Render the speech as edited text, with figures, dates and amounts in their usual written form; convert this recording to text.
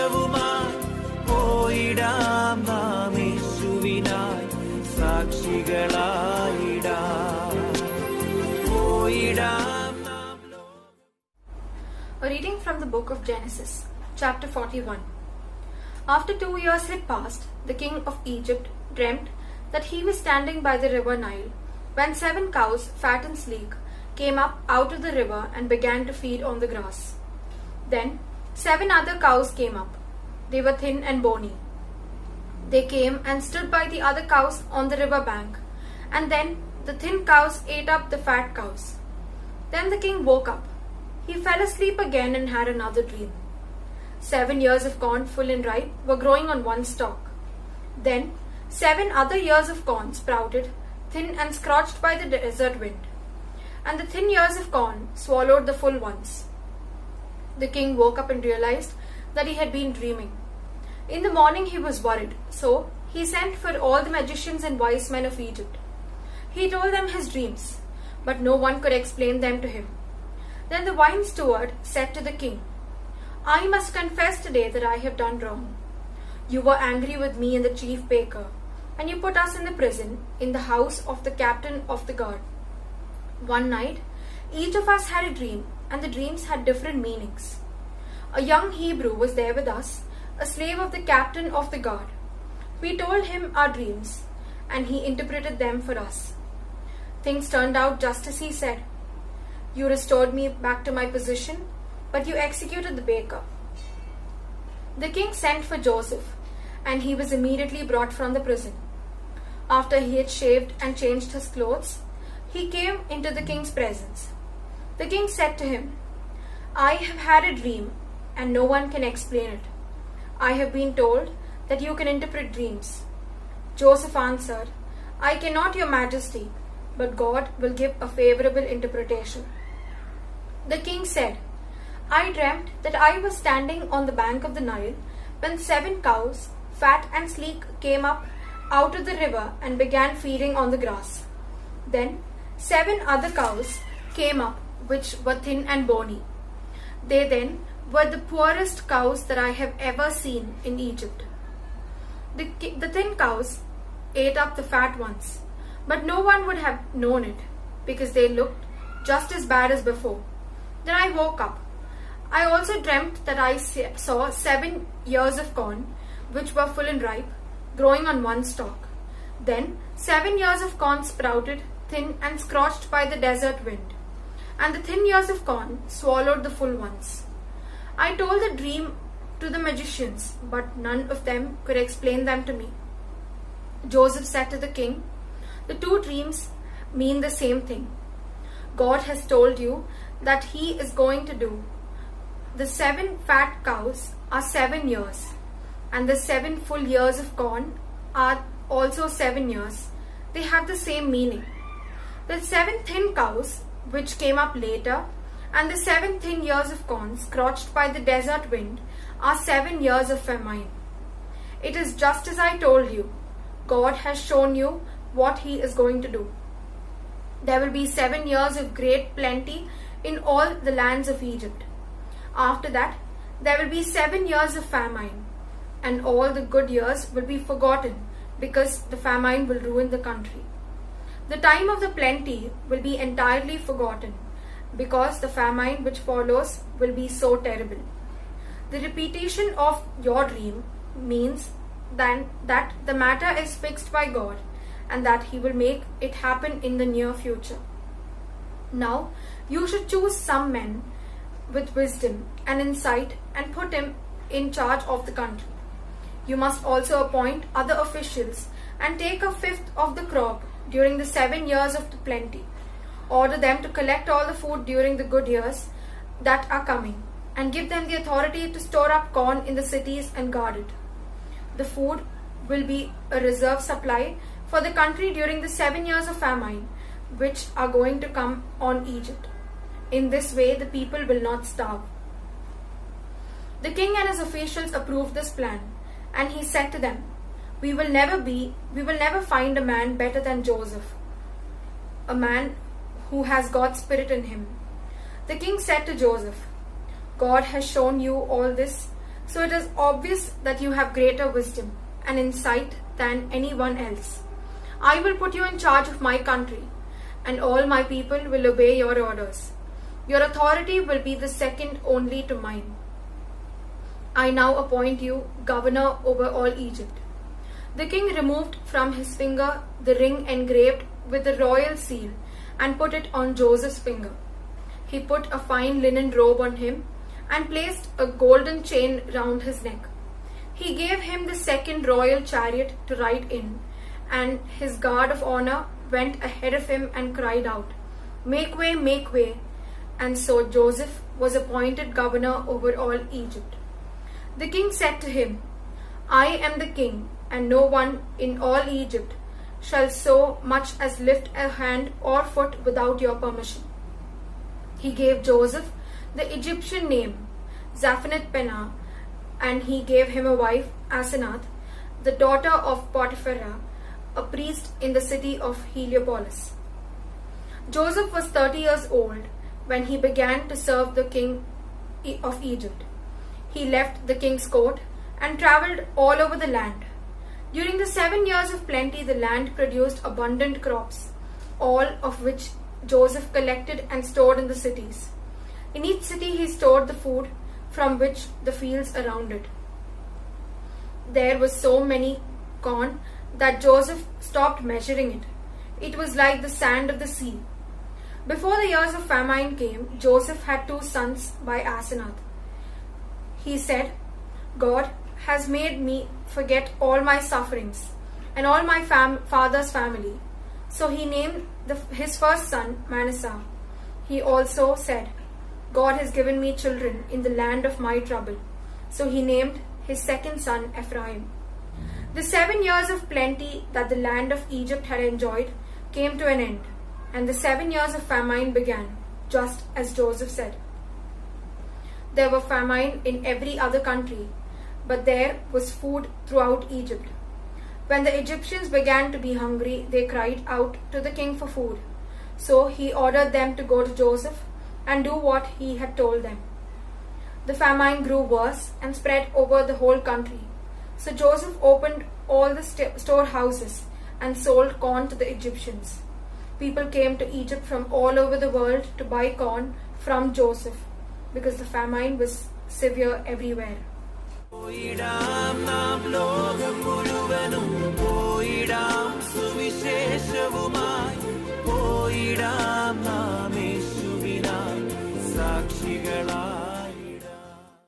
സാക്ഷ്യവുമായി പോയിടാം നാം യേശുവിനായി സാക്ഷികളായിടാം പോയിടാം നാം. A reading from the book of Genesis, chapter 41. After 2 years had passed, the king of Egypt dreamt that he was standing by the river Nile when 7 cows, fat and sleek, came up out of the river and began to feed on the grass. Then 7 other cows came up. They were thin and bony. They came and stood by the other cows on the river bank, and then the thin cows ate up the fat cows. Then the king woke up. He fell asleep again and had another dream. 7 ears of corn, full and ripe, were growing on one stalk. Then 7 other ears of corn sprouted, thin and scorched by the desert wind. And the thin ears of corn swallowed the full ones. The king woke up and realized that he had been dreaming. In the morning he was worried, so he sent for all the magicians and wise men of Egypt. He told them his dreams, but no one could explain them to him. Then the wine steward said to the king, "I must confess today that I have done wrong. You were angry with me and the chief baker, and you put us in the prison in the house of the captain of the guard. One night, each of us had a dream, and the dreams had different meanings. A young Hebrew was there with us, a slave of the captain of the guard. We told him our dreams, and he interpreted them for us. Things turned out just as he said. You restored me back to my position, but you executed the baker." The king sent for Joseph, and he was immediately brought from the prison. After he had shaved and changed his clothes, he came into the king's presence. The king said to him, "I have had a dream, and no one can explain it. I have been told that you can interpret dreams." Joseph answered, "I cannot, your majesty, but God will give a favorable interpretation." The king said, "I dreamt that I was standing on the bank of the Nile when 7 cows, fat and sleek, came up out of the river and began feeding on the grass. Then 7 other cows came up, which were thin and bony. They then were the poorest cows that I have ever seen in Egypt. The thin cows ate up the fat ones, but no one would have known it because they looked just as bad as before. Then I woke up. I also dreamt that I saw 7 ears of corn, which were full and ripe, growing on one stalk. Then 7 ears of corn sprouted, thin and scorched by the desert wind, and the thin ears of corn swallowed the full ones. I told the dream to the magicians, but none of them could explain them to me." Joseph said to the king, "The 2 dreams mean the same thing. God has told you that he is going to do. The 7 fat cows are 7 years, and the 7 full ears of corn are also 7 years. They have the same meaning. The 7 thin cows, which came up later, and the 7 thin ears of corn scorched by the desert wind, are 7 years of famine. It is just as I told you. God has shown you what he is going to do. There will be 7 years of great plenty in all the lands of Egypt. After that, there will be 7 years of famine, and all the good years will be forgotten because the famine will ruin the country. The time of the plenty will be entirely forgotten because the famine which follows will be so terrible. The repetition of your dream means then that the matter is fixed by God and that he will make it happen in the near future. Now you should choose some men with wisdom and insight and put him in charge of the country. You must also appoint other officials and take 1/5 of the crop during the 7 years of the plenty. Order them to collect all the food during the good years that are coming, and give them the authority to store up corn in the cities and guard it. The food will be a reserve supply for the country during the 7 years of famine, which are going to come on Egypt. In this way, the people will not starve." The king and his officials approved this plan, and he said to them, we will never find a man better than Joseph, a man who has God's spirit in him." The king said to Joseph, "God has shown you all this So it is obvious that you have greater wisdom and insight than anyone else. I will put you in charge of my country, and all my people will obey your orders. Your authority will be the second only to mine. I now appoint you governor over all Egypt." The king removed from his finger the ring engraved with the royal seal and put it on Joseph's finger. He put a fine linen robe on him and placed a golden chain round his neck. He gave him the second royal chariot to ride in, and his guard of honor went ahead of him and cried out, "Make way, make way." And so Joseph was appointed governor over all Egypt. The king said to him, "I am the king, and no one in all Egypt shall so much as lift a hand or foot without your permission." He gave Joseph the Egyptian name Zaphenath-Paneah, and he gave him a wife, Asenath, the daughter of Potiphera, a priest in the city of Heliopolis. Joseph was 30 years old when he began to serve the king of Egypt. He left the king's court and traveled all over the land. During the 7 years of plenty, the land produced abundant crops, all of which Joseph collected and stored in the cities. In each city he stored the food from which the fields around it. There was so many corn that Joseph stopped measuring it. It was like the sand of the sea. Before the years of famine came, Joseph had 2 sons by Asenath. He said, "God has made me forget all my sufferings and all my father's family." So he named his first son Manasseh. He also said, "God has given me children in the land of my trouble." So he named his second son Ephraim. The 7 years of plenty that the land of Egypt had enjoyed came to an end, and the 7 years of famine began, just as Joseph said. There were famine in every other country, but there was food throughout Egypt. When the Egyptians began to be hungry, they cried out to the king for food. So he ordered them to go to Joseph and do what he had told them. The famine grew worse and spread over the whole country. So Joseph opened all the storehouses and sold corn to the Egyptians. People came to Egypt from all over the world to buy corn from Joseph, because the famine was severe everywhere. പോയിടാം നാം ലോകം മുഴുവനും പോയിടാം